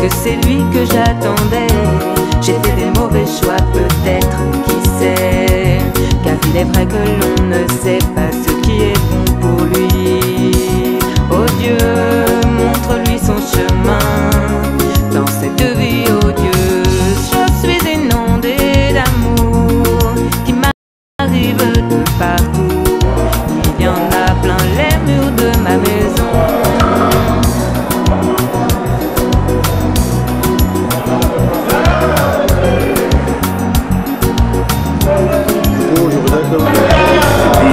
que c'est lui que j'attendais. J'ai fait des mauvais choix peut-être, qui sait, car il est vrai que l'on ne sait pas ce qui est bon pour lui. Oh Dieu, montre-lui son chemin dans cette vie odieuse. Je suis inondée d'amour qui m'arrive de partout. Il y en a plein les murs de ma maison.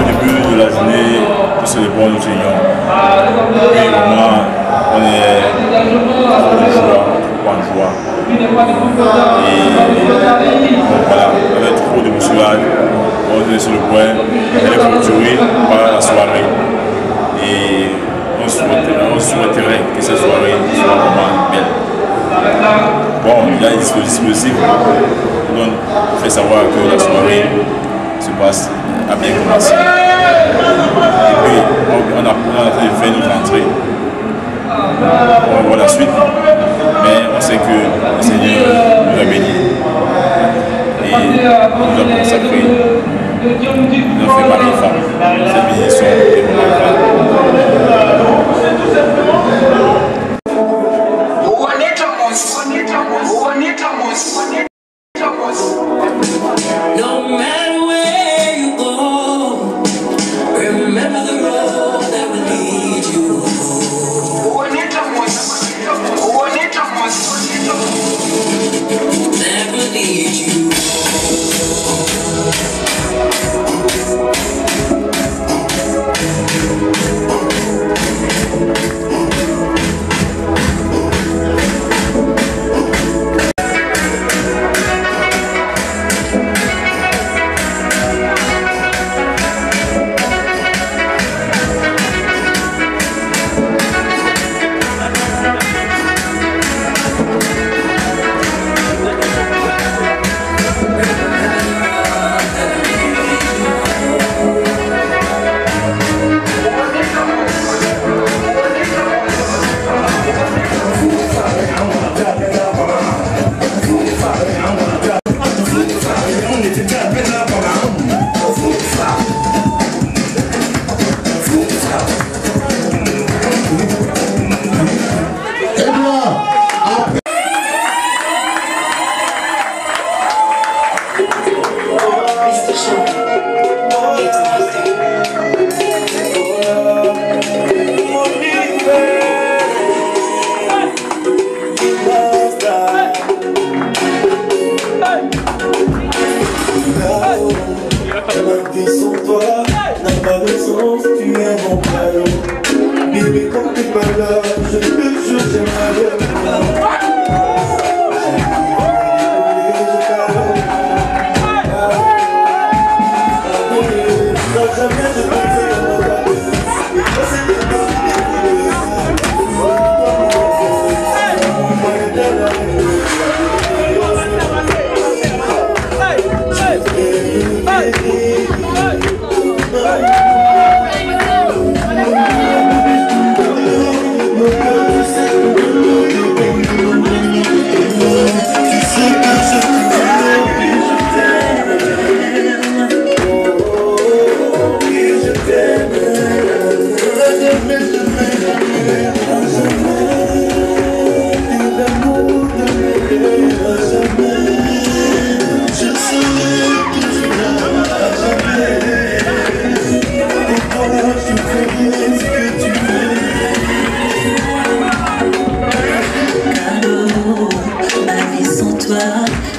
Depuis le début de la journée, nous célébrons nos unions. Puis vraiment, on est en joie, en joie. Et donc voilà, avec trop de bousculades, on est sur le point d'aller clôturer par la soirée. Et on souhaiterait que cette soirée soit vraiment belle. Bon, il y a des dispositifs qui fait savoir que la soirée se passe à bien commencer. Et puis, on a fait notre entrée. On voit la suite, mais on sait que le Seigneur nous a bénis et nous a consacré, nous a fait mari et femme. Cette bénédiction est vraiment grande. No matter where you go, remember the road that will lead you. That will lead you. La vie sans toi n'a pas de sens, tu es mon cadeau. Bébé, quand t'es pas là, je te jure, j'ai mal.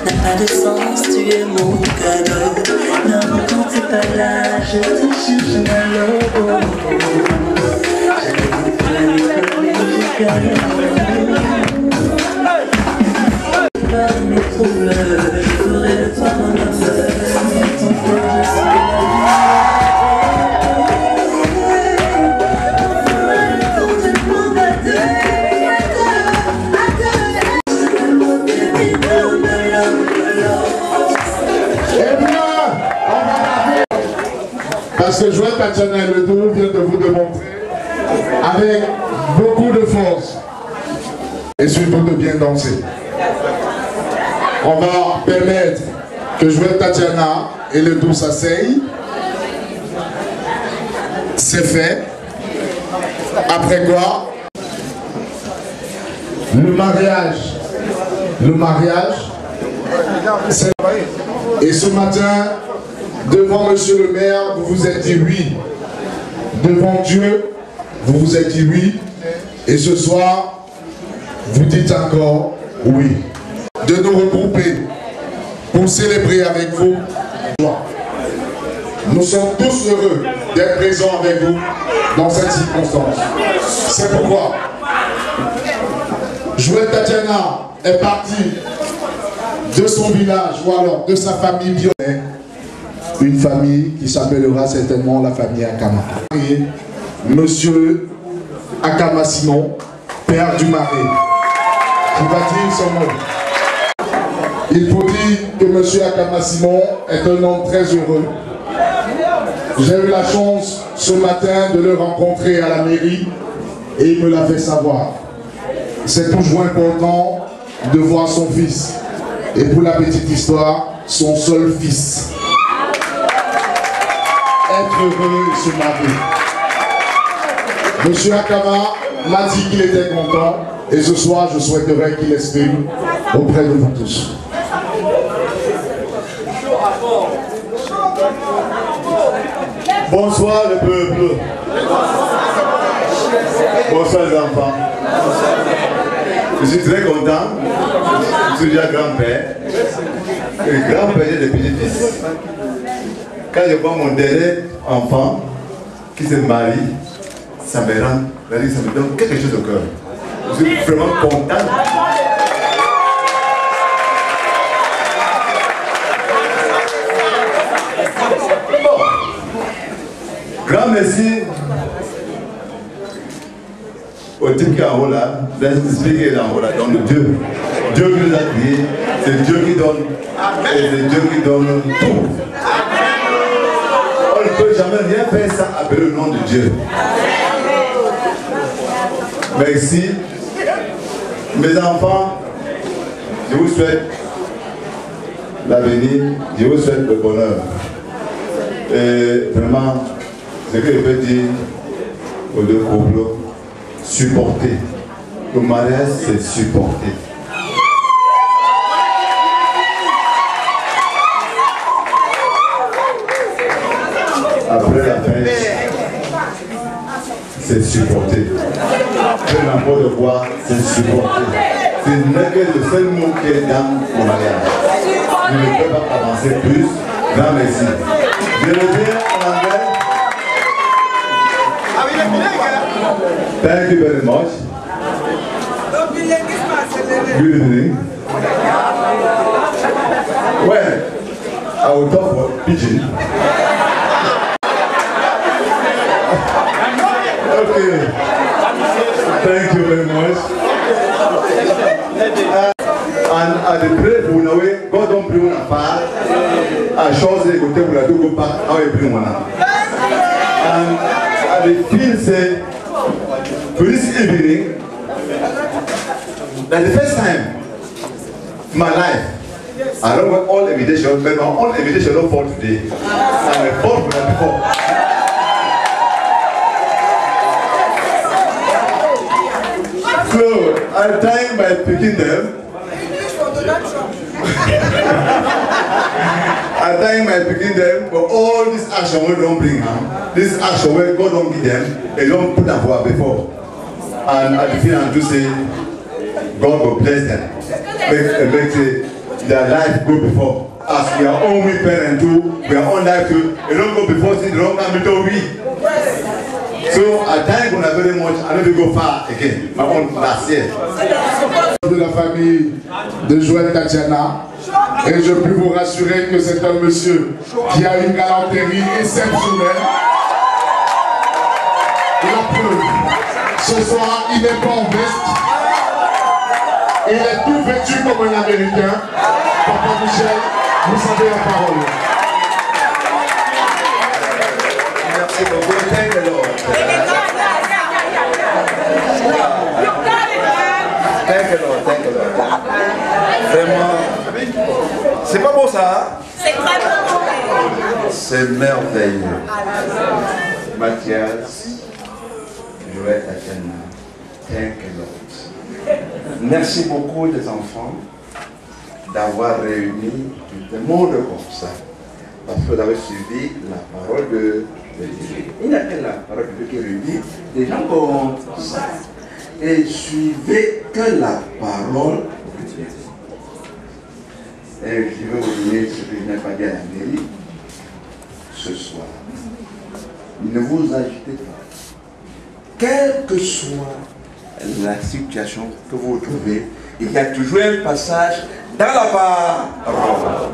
N'a pas de sens, tu es mon cadeau. Non, quand t'es pas là, je te cherche malheureux. Mes troubles, je ferai de toi mon amour. Ton corps, je suis parce que Joël Tatiana Ledoux vient de vous démontrer avec beaucoup de force et surtout de bien danser. On va permettre que Joël Tatiana et le dos s'asseyent. C'est fait. Après quoi, le mariage, c'est... Et ce matin, devant monsieur le maire, vous vous êtes dit oui. Devant Dieu, vous vous êtes dit oui. Et ce soir, vous dites encore oui. De nous regrouper pour célébrer avec vous. Nous sommes tous heureux d'être présents avec vous dans cette circonstance. C'est pourquoi Joël Tatiana est parti de son village ou alors de sa famille biologique. Une famille qui s'appellera certainement la famille Akama. Et monsieur Akama Simon, père du mari, qui va dire son nom. Il faut dire que monsieur Akama Simon est un homme très heureux. J'ai eu la chance ce matin de le rencontrer à la mairie et il me l'a fait savoir. C'est toujours important de voir son fils. Et pour la petite histoire, son seul fils. Être heureux et se marier. Monsieur Akama m'a dit qu'il était content et ce soir je souhaiterais qu'il exprime auprès de vous tous. Bonsoir le peuple. Bonsoir les enfants. Je suis très content. Je suis déjà grand-père. Et grand-père des petits-fils. Quand je vois mon dernier enfant qui se marie, ça me donne quelque chose au cœur. Je suis vraiment content. Grand merci au type qui est en haut là, d'expliquer en haut là, dans le Dieu. Dieu qui nous a créés, c'est Dieu qui donne, et c'est Dieu qui donne tout. On ne peut jamais rien faire sans appeler le nom de Dieu. Merci. Mes enfants, je vous souhaite l'avenir, je vous souhaite le bonheur. Et vraiment, ce que je peux dire aux deux couples, supporter. Le mariage, c'est supporter. Après la fête, c'est supporter. Après n'importe quoi, c'est supporter. Ce n'est que le seul mot qui est dans mon mariage. Je ne peux pas avancer plus. Grand merci. Je le dis en anglais. Thank you very much. Good evening. Well, I will talk for pidgin. Okay. Thank you very much. And at the prayer for now, God don't bring one apart. I show you go take one go back. How you bring one? And at the feel say. For this evening, that's the first time in my life, I don't want all invitations, but my own invitation don't fall today. And I fought for that before. So, I time by picking them. I time by picking them, but all this action we don't bring them. This action where God don't give them, they don't put them for before. And at the final to say, God will bless them. Make their life go before. As we are only parents too, we are on life too. They don't go before, they don't come before we. So I thank God very much. I need to go far again. My own last year. De la famille de Joël Tatiana. Et je peux vous rassurer que c'est un monsieur qui a une galanterie exceptionnelle. La preuve. Ce soir, il n'est pas en veste. Il est tout vêtu comme un Américain. Papa Michel, vous savez la parole. Merci beaucoup. Thank the Lord. Thank the Vraiment, c'est pas beau ça? C'est très beau. C'est merveilleux. Mathias, Joël Tatiana, thank you Lord. Merci beaucoup les enfants d'avoir réuni tout le monde comme ça. Parce que vous avez suivi la parole de Dieu. Il n'y a que la parole de Dieu qui réunit des gens comme ça. Et suivez que la parole de Dieu. Et je vais vous donner ce que je n'ai pas dit à la mairie ce soir. Ne vous agitez pas. Quelle que soit la situation que vous trouvez, il y a toujours un passage dans la parole.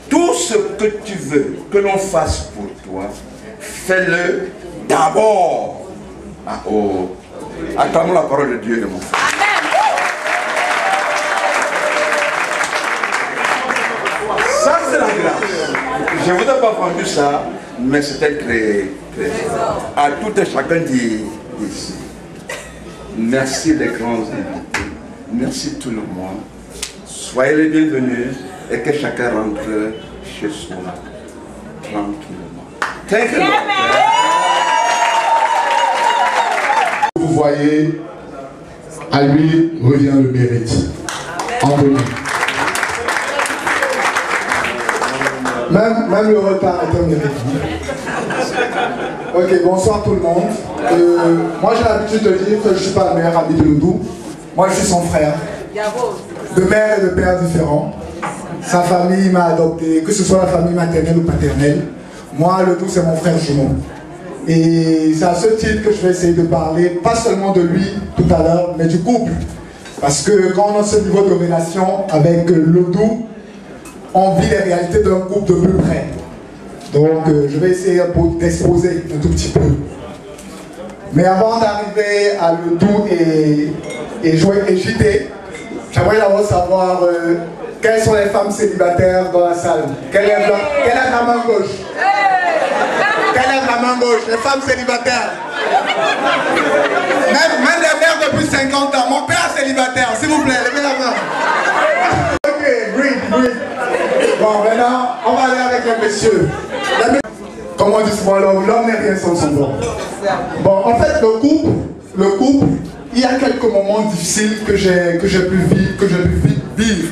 Tout ce que tu veux que l'on fasse pour toi, fais-le d'abord. Ah oh. Attendons la parole de Dieu, mon frère. Ça, c'est la grâce. Je ne vous ai pas vendu ça, mais c'était très, très à tout et chacun d'ici. Merci les grands invités. Merci tout le monde. Soyez les bienvenus et que chacun rentre chez soi tranquillement. Thank you. Vous voyez, à lui revient le mérite. Anthony. Même le retard est un mérite. Ok, bonsoir tout le monde. Moi j'ai l'habitude de dire que je ne suis pas le meilleur ami de Lodou. Moi je suis son frère. De mère et de père différents. Sa famille m'a adopté, que ce soit la famille maternelle ou paternelle. Moi, Lodou, c'est mon frère jumeau. Et c'est à ce titre que je vais essayer de parler, pas seulement de lui tout à l'heure, mais du couple. Parce que quand on a ce niveau de relation avec Lodou, on vit les réalités d'un couple de plus près. Donc je vais essayer d'exposer un tout petit peu. Mais avant d'arriver à Lodou et JT, j'aimerais d'abord savoir quelles sont les femmes célibataires dans la salle. Quelle est la main gauche? Quelle est la main gauche? Les femmes célibataires. Même les mères depuis 50 ans. Mon père est célibataire, s'il vous plaît, levez la main. Ok, breathe. Bon, maintenant, on va aller avec les messieurs. Comme on dit souvent, l'homme n'est rien sans son bon. Bon, en fait, le couple, il y a quelques moments difficiles que j'ai pu vivre.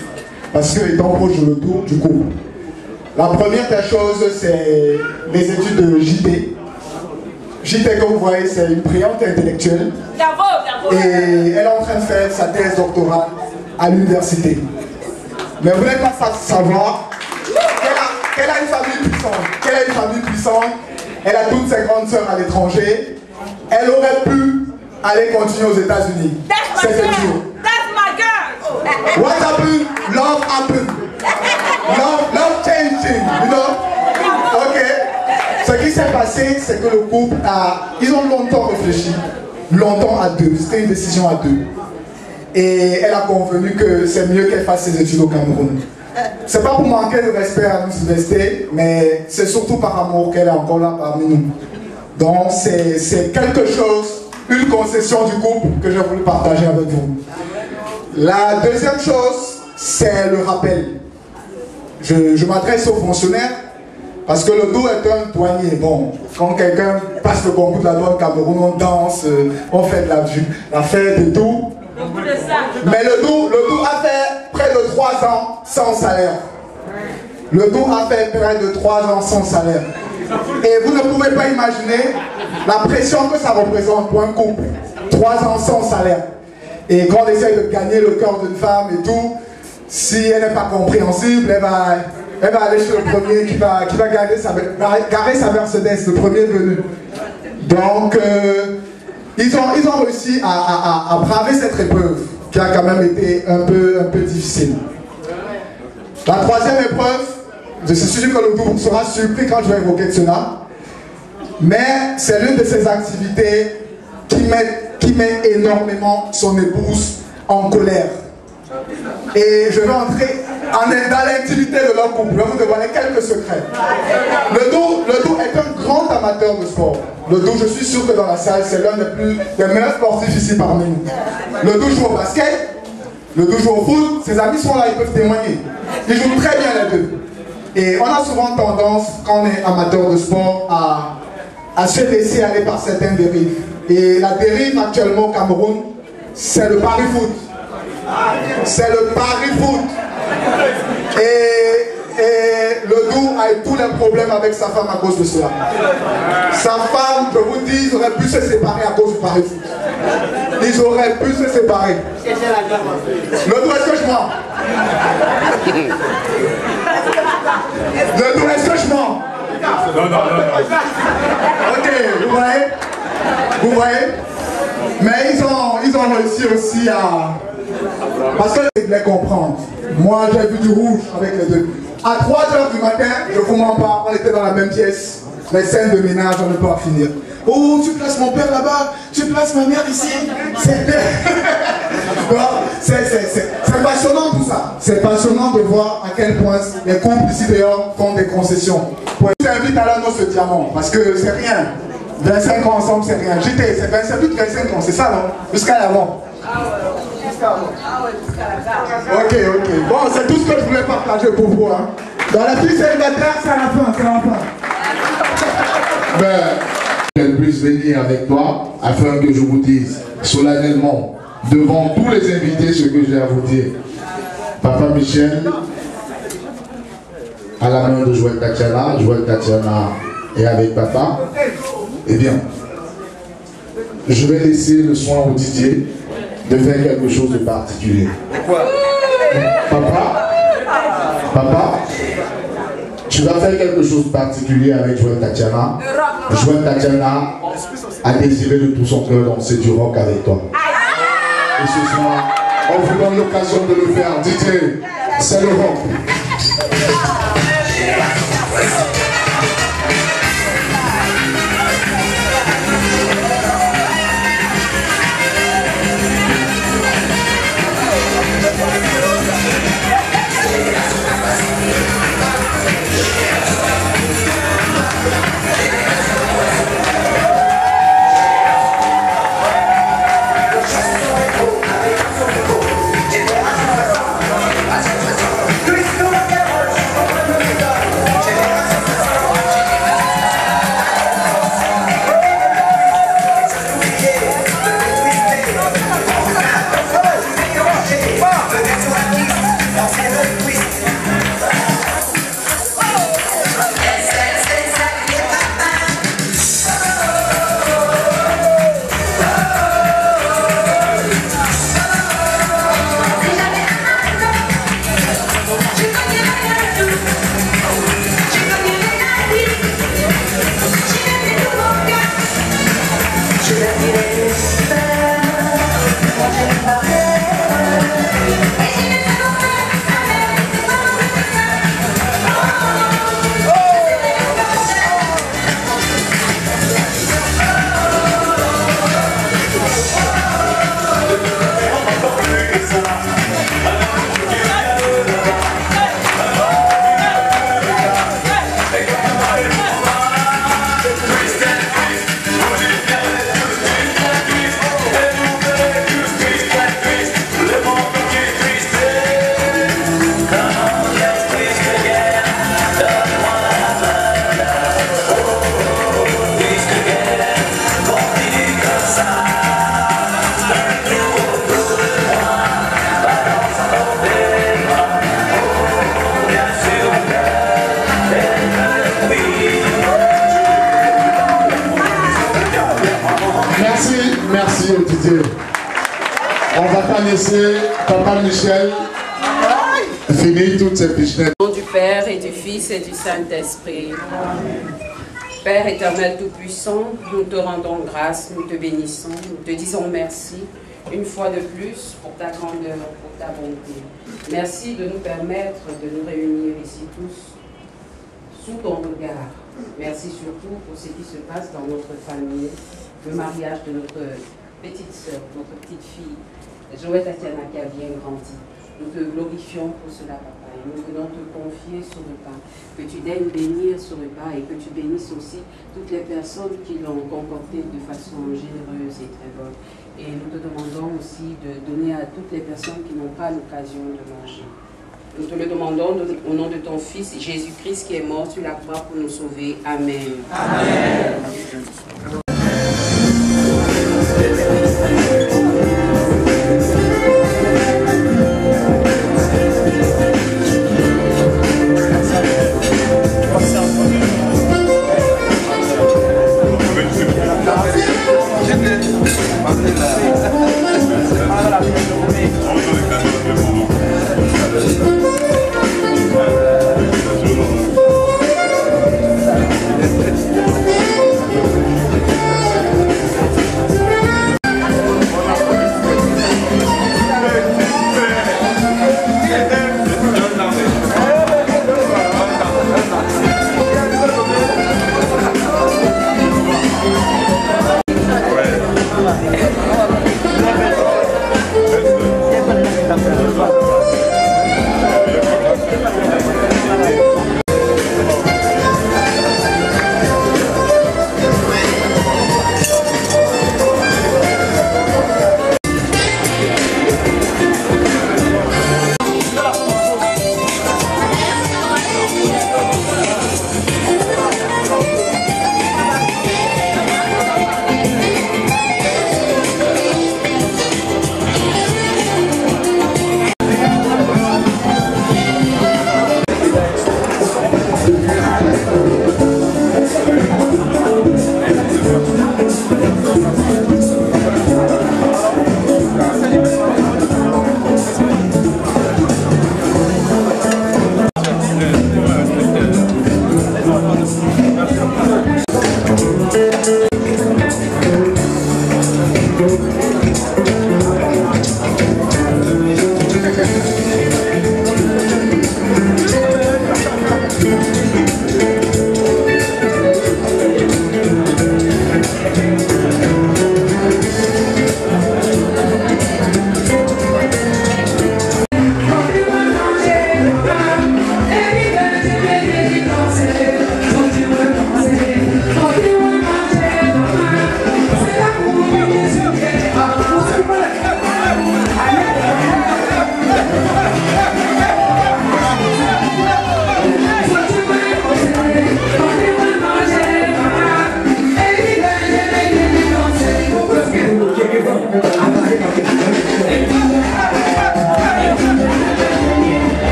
Parce que étant proche de Lodou, du couple. La première des choses, c'est les études de JT. JT, comme vous voyez, c'est une brillante intellectuelle. Et elle est en train de faire sa thèse doctorale à l'université. Mais vous n'êtes pas savoir qu'elle a une famille puissante. Elle a toutes ses grandes sœurs à l'étranger. Elle aurait pu aller continuer aux États-Unis. C'est sûr. What happened? Love happened. Love changed things, you know? Ok. Ce qui s'est passé, c'est que le couple ils ont longtemps réfléchi. Longtemps à deux. C'était une décision à deux. Et elle a convenu que c'est mieux qu'elle fasse ses études au Cameroun. C'est pas pour manquer de respect à l'université, mais c'est surtout par amour qu'elle est encore là parmi nous. Donc c'est quelque chose, une concession du couple que j'ai voulu partager avec vous. La deuxième chose, c'est le rappel. Je m'adresse aux fonctionnaires parce que le dos est un douanier. Bon, quand quelqu'un passe le concours de la douane Cameroun, on danse, on fait de la fête et tout. Mais le dos a fait près de 3 ans sans salaire. Le dos a fait près de 3 ans sans salaire. Et vous ne pouvez pas imaginer la pression que ça représente pour un couple. 3 ans sans salaire. Et quand on essaye de gagner le cœur d'une femme et tout, si elle n'est pas compréhensible, elle va aller chez le premier qui va garer sa Mercedes, le premier venu. Donc, ils ont réussi à braver cette épreuve qui a quand même été un peu difficile. La troisième épreuve, je suis sûr que le groupe sera surpris quand je vais évoquer cela, mais c'est l'une de ces activités qui met énormément son épouse en colère. Et je vais entrer dans l'intimité de leur couple. Je vais vous dévoiler quelques secrets. Le dos est un grand amateur de sport. Le dos, je suis sûr que dans la salle, c'est l'un des meilleurs sportifs ici parmi nous. Le dos joue au basket, Le deux joue au foot, ses amis sont là, ils peuvent témoigner. Ils jouent très bien les deux. Et on a souvent tendance, quand on est amateur de sport, à se laisser aller par certaines dérives. Et la dérive actuellement au Cameroun, c'est le pari-foot. C'est le pari-foot. Et le Doux a eu tous les problèmes avec sa femme à cause de cela. Sa femme, je vous dis, ils auraient pu se séparer à cause du pari-foot. Ils auraient pu se séparer. Le Doux, est-ce que je mens? Le Doux, est-ce que je mens? Non. Ok, vous voyez? Vous voyez? Mais ils ont réussi aussi à... Parce que je voulais comprendre. Moi, j'ai vu du rouge avec les deux. À 3 h du matin, je ne vous mens pas, on était dans la même pièce. Les scènes de ménage, on ne peut pas finir. Oh, tu places mon père là-bas, tu places ma mère ici. C'est passionnant tout ça. C'est passionnant de voir à quel point les couples ici dehors font des concessions. Je t'invite à la noce de diamant, parce que c'est rien. 25 ans ensemble, c'est rien. J'étais, c'est 25 ans, c'est ça, non? Jusqu'à l'avant. Ok. Bon, c'est tout ce que je voulais partager pour vous. Hein. Dans la vie célibataire, c'est à la fin, qu'elle puisse venir avec toi, afin que je vous dise solennellement, devant tous les invités, ce que j'ai à vous dire. Papa Michel, à la main de Joël Tatiana est avec papa. Eh bien, je vais laisser le soin au Didier de faire quelque chose de particulier. Papa, tu vas faire quelque chose de particulier avec Joël Tatiana. Joël Tatiana a désiré de tout son cœur danser du rock avec toi. Et ce soir, on vous donne l'occasion de le faire. Didier, c'est le rock. Merci Didier. On va pas laisser Papa Michel finir toutes ces pichenettes. Au nom du Père et du Fils et du Saint-Esprit. Père éternel tout-puissant, nous te rendons grâce, nous te bénissons, nous te disons merci une fois de plus pour ta grandeur, pour ta bonté. Merci de nous permettre de nous réunir ici tous sous ton regard. Merci surtout pour ce qui se passe dans notre famille, le mariage de notre petite sœur, notre petite fille, Joël Tatiana qui a bien grandi. Nous te glorifions pour cela, papa, et nous voulons te confier ce repas, que tu daignes bénir ce repas et que tu bénisses aussi toutes les personnes qui l'ont concocté de façon généreuse et très bonne. Et nous te demandons aussi de donner à toutes les personnes qui n'ont pas l'occasion de manger. Nous te le demandons au nom de ton Fils Jésus-Christ qui est mort sur la croix pour nous sauver. Amen. Amen.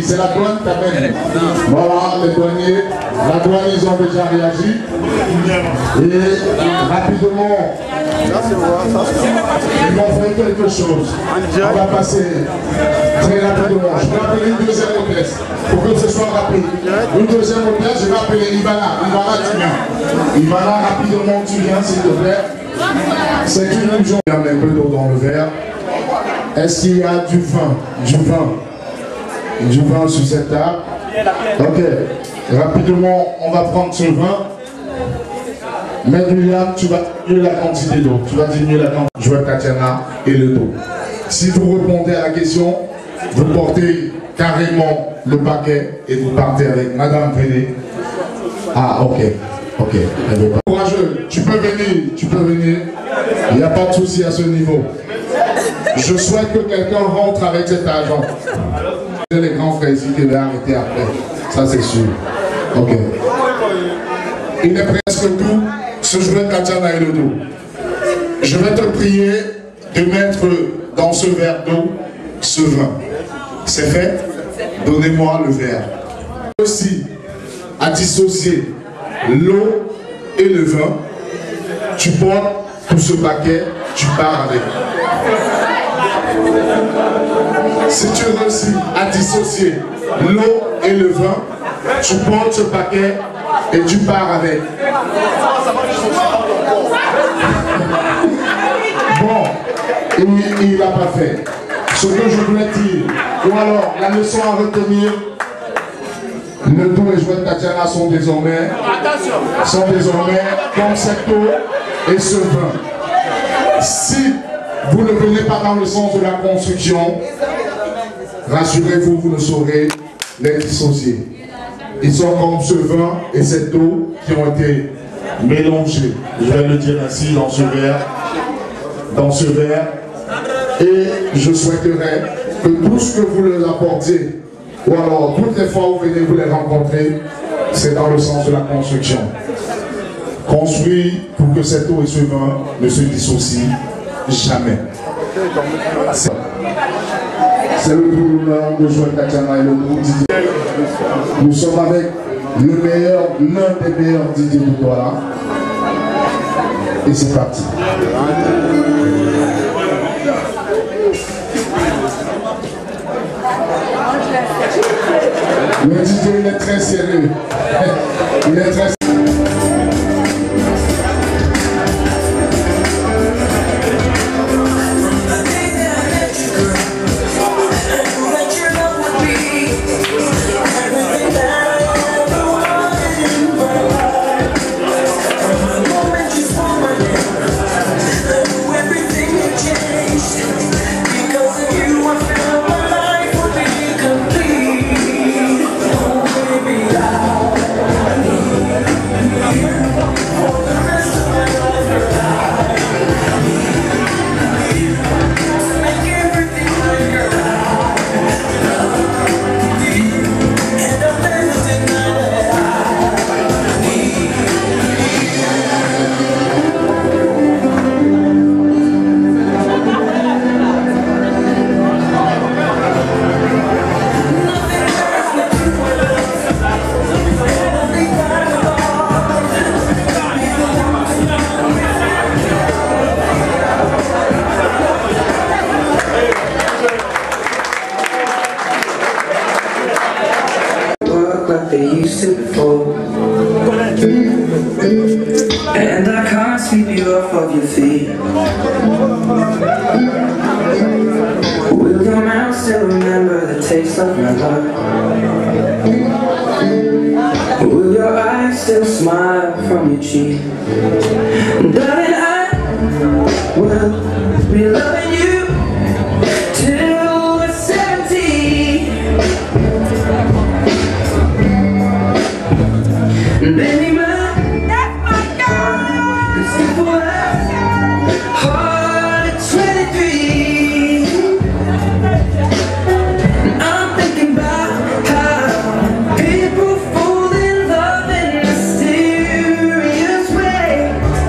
C'est la douane qui amène. Voilà, les douaniers. La douane, ils ont déjà réagi. Et rapidement, ils vont faire quelque chose. On va passer très rapidement. Je vais appeler une deuxième hôtesse pour que ce soit rapide. Une deuxième hôtesse, je vais appeler Ivana. Ivana, tu viens. Ivana, rapidement, tu viens, s'il te plaît. C'est une illusion. Il y a un peu d'eau dans le verre. Est-ce qu'il y a du vin? Du vin sur cette table. Ok. Rapidement, on va prendre ce vin. Mais William, tu vas diminuer la quantité d'eau. Tu vas diminuer la quantité. Je vois Tatiana et le dos. Si vous répondez à la question, vous portez carrément le paquet et vous partez avec Madame Véné. Ah, ok. Ok. Courageux, tu peux venir. Il n'y a pas de souci à ce niveau. Je souhaite que quelqu'un rentre avec cet argent. Les grands frères ici qui va arrêter après. Ça, c'est sûr. Ok. Il est presque tout. Ce jouet Tatiana et le dos. Je vais te prier de mettre dans ce verre d'eau ce vin. C'est fait? Donnez-moi le verre. Aussi, à dissocier l'eau et le vin, tu portes tout ce paquet, tu pars avec. Si tu réussis à dissocier l'eau et le vin, tu portes ce paquet et tu pars avec. Bon, il n'a pas fait. Ce que je voulais dire, ou alors la leçon à retenir, le dos et jouet de Tatiana sont désormais comme cette eau et ce vin. Si vous ne venez pas dans le sens de la construction, rassurez-vous, vous ne saurez les dissocier. Ils sont comme ce vin et cette eau qui ont été mélangés, je vais le dire ainsi, dans ce verre. Et je souhaiterais que tout ce que vous leur apportiez, ou alors toutes les fois où vous venez vous les rencontrer, c'est dans le sens de la construction. Construit pour que cette eau et ce vin ne se dissocient jamais. C'est le boulot de jouer Tatiana et le groupe Didier. Nous sommes avec l'un des meilleurs Didier de Douala. Et c'est parti. Le DJ, il est très sérieux. Il est très like they used to before, and I can't sweep you off of your feet. Will your mouth still remember the taste of my love? Will your eyes still smile from your cheek? Darling, I will be loving you till we're 70. Baby, that's my girl. This simple heart at 23. I'm thinking about how people fall in love in mysterious ways.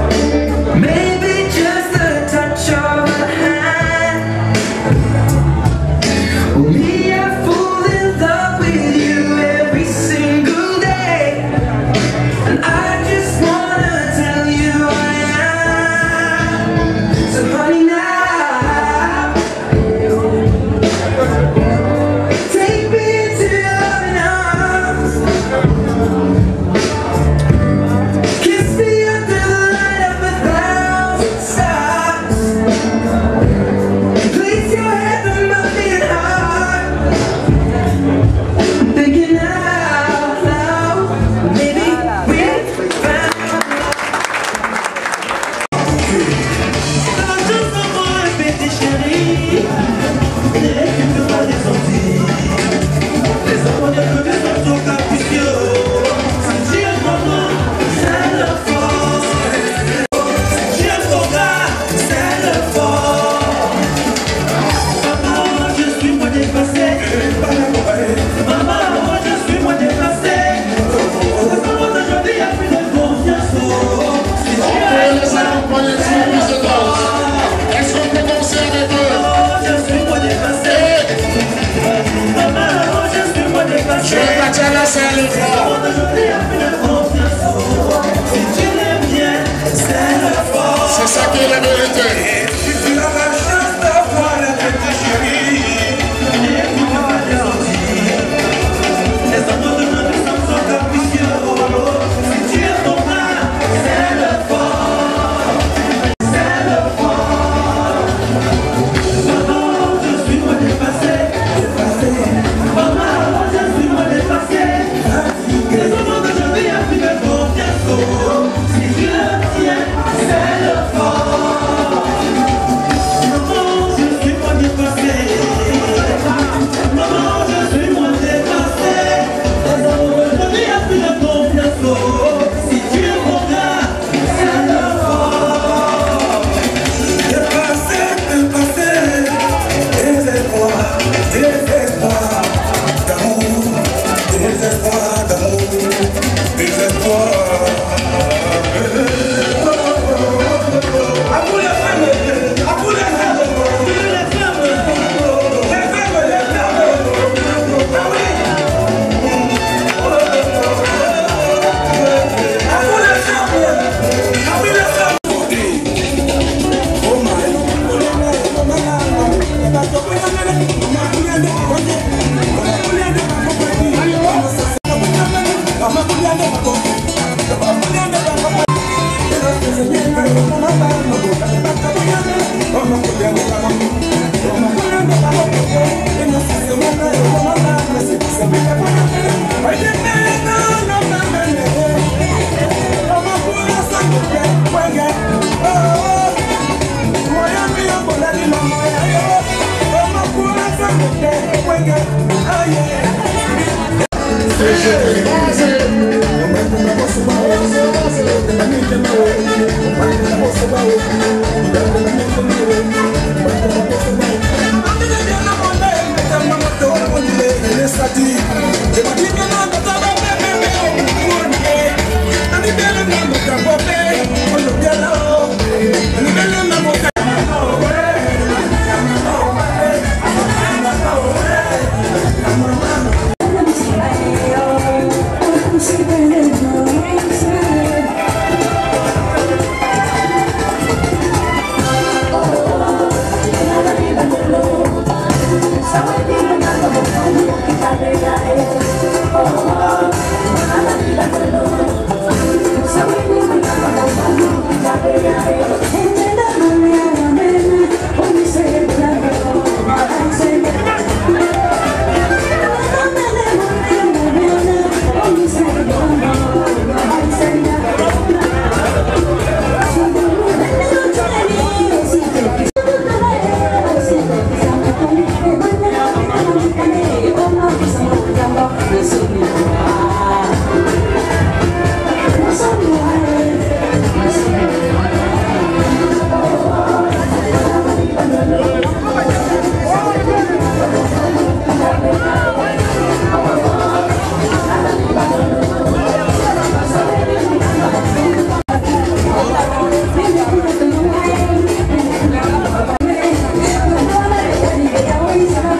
Always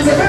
C'est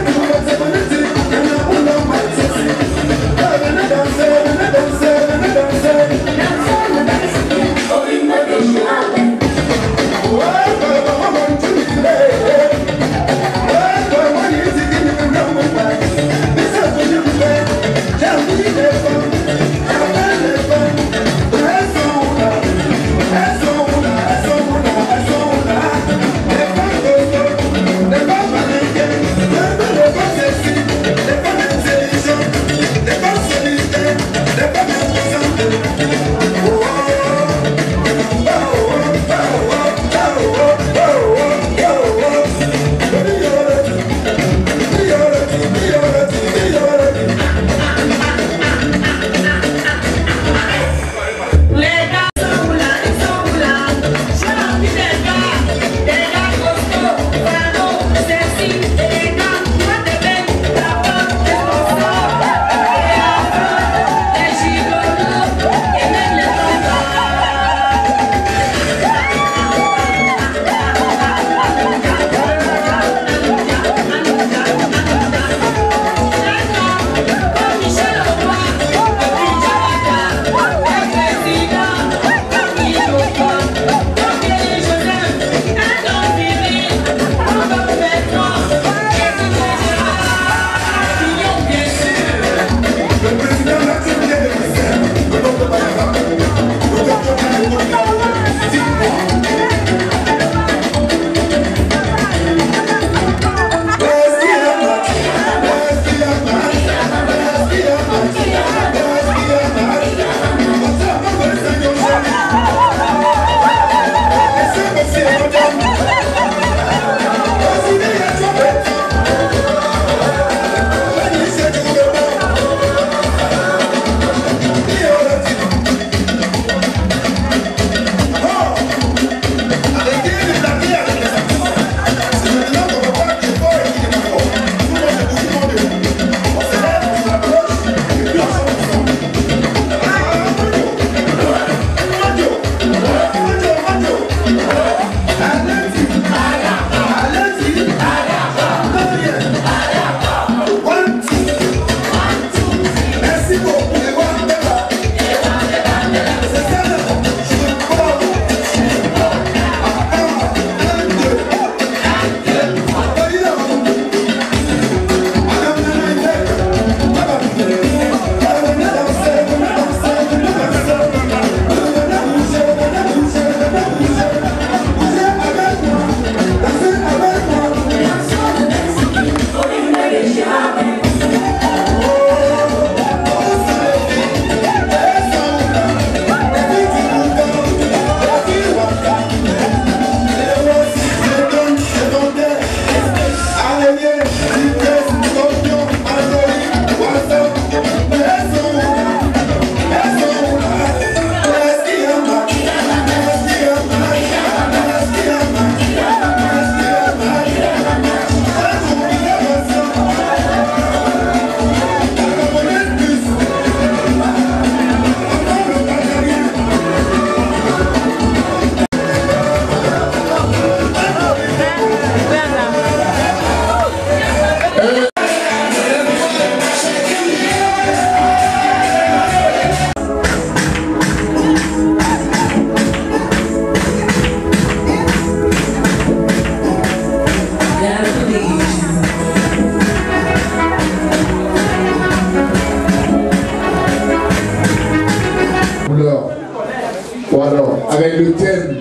avec le thème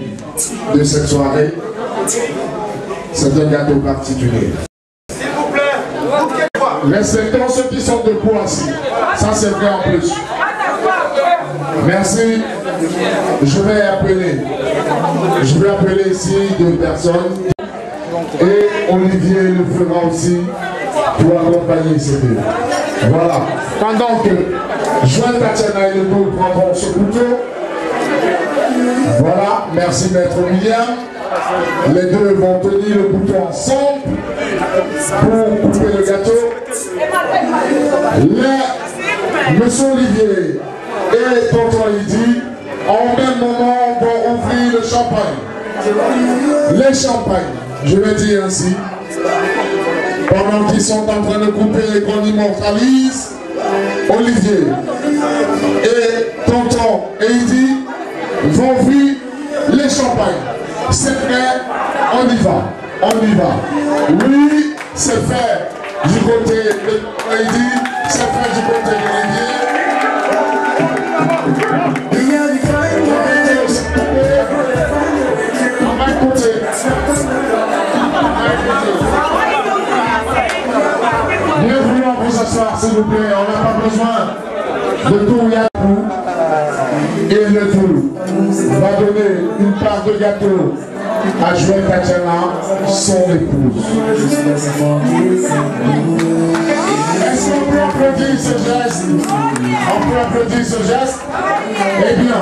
de cette soirée. C'est un gâteau particulier. S'il vous plaît. Respectons ceux qui sont debout assis. Ça c'est vrai en plus. Merci. Je vais appeler ici 2 personnes. Et Olivier le fera aussi pour accompagner ces deux. Voilà. Pendant que Joël Tatiana et le dos prendront ce couteau. Voilà. Merci Maître William. Les deux vont tenir le couteau ensemble pour couper le gâteau. Monsieur Olivier et tonton Lydie, en même moment, vont ouvrir le champagne. Les champagnes, je vais dire ainsi, pendant qu'ils sont en train de couper et qu'on immortalise, Olivier et tonton Lydie vont ouvrir les champagnes. C'est fait, on y va. Oui, c'est fait du côté de Lydie, c'est fait du côté de Olivier. Bienvenue à vous asseoir, s'il vous plaît. On n'a pas besoin de tout gâteau. Et le tout va donner une part de gâteau à Joël Tatiana, son épouse. Est-ce qu'on peut applaudir ce geste? On peut applaudir ce geste? Eh bien,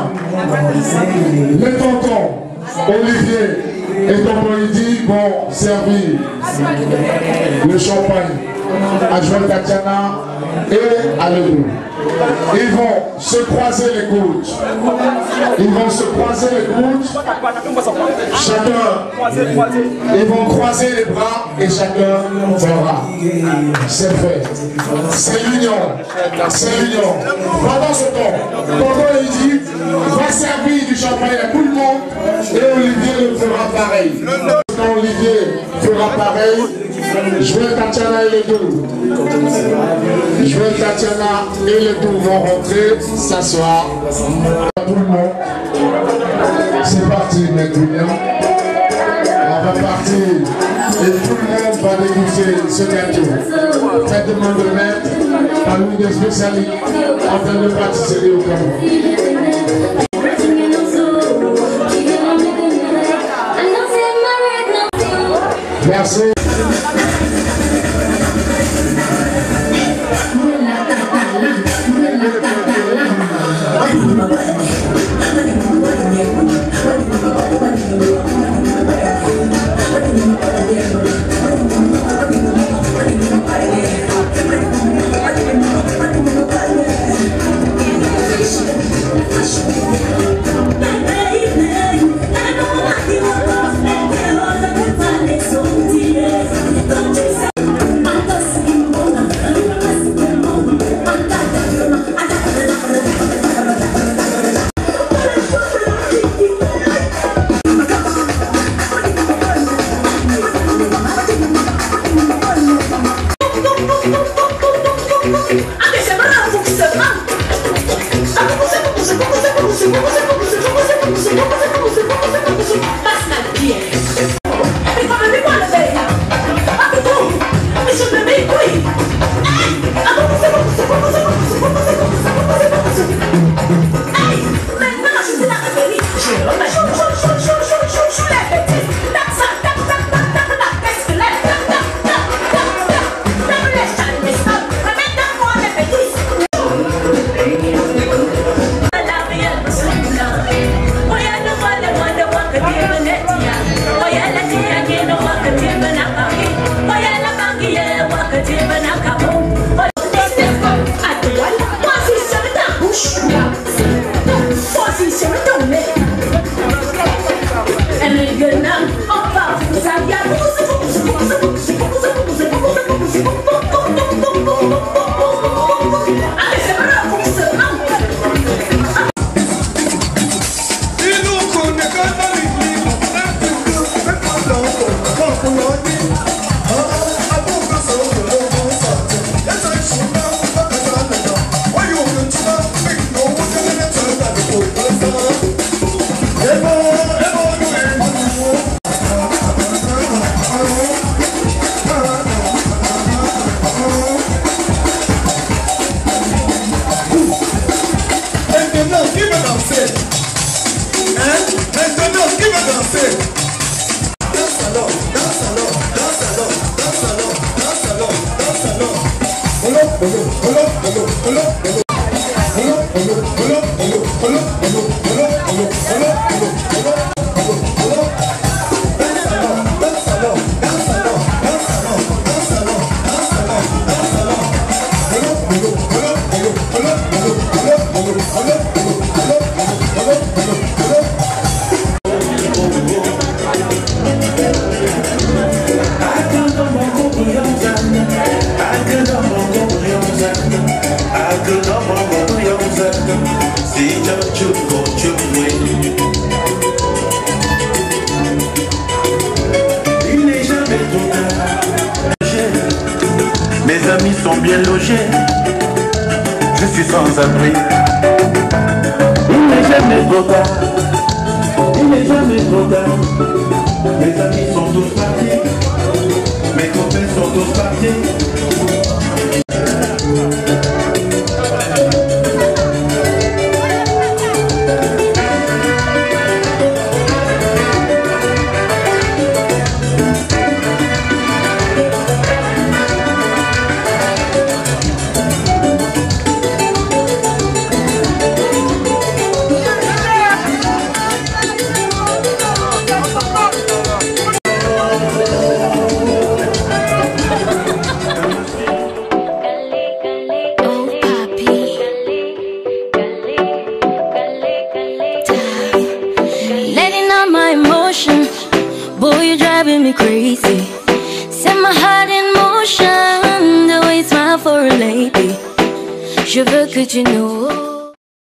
les tontons, Olivier et tonton Lydie vont servir le champagne à Joël Tatiana et à Ledoux. Ils vont se croiser les coudes. Chacun, ils vont croiser les bras et chacun verra. C'est fait. C'est l'union. Pendant ce temps, tonton Lydie va servir du champagne à tout le monde et Olivier le fera pareil. Olivier fera pareil. Joël Tatiana et les deux vont rentrer, s'asseoir. Tout le monde. C'est parti, Maître William. On va partir et tout le monde va déguster ce gâteau. Faites demande de maître à l'une des spécialistes en train de pâtisserie au Cameroun. Merci. danser. Danse alors, danse alors, danse alors, danse alors, danse alors, danse alors. Olo, olo, olo, olo, olo, olo. Olo, olo, olo, olo, olo, olo, olo, olo, olo, olo, olo, olo, olo. Danse alors, danse alors, danse alors, danse alors, danse alors, danse alors, danse alors. Olo, olo, olo, olo, olo, olo, olo, olo, olo, olo, olo, olo, olo, olo. Il n'est jamais trop tard. Mes amis sont bien logés. Je suis sans abri. Il n'est jamais trop tard. Il n'est jamais trop tard. Mes amis sont tous partis. Mes copains sont tous partis. Boy, you're driving me crazy. Set my heart in motion, the way you smile for a lady. Je veux que tu nous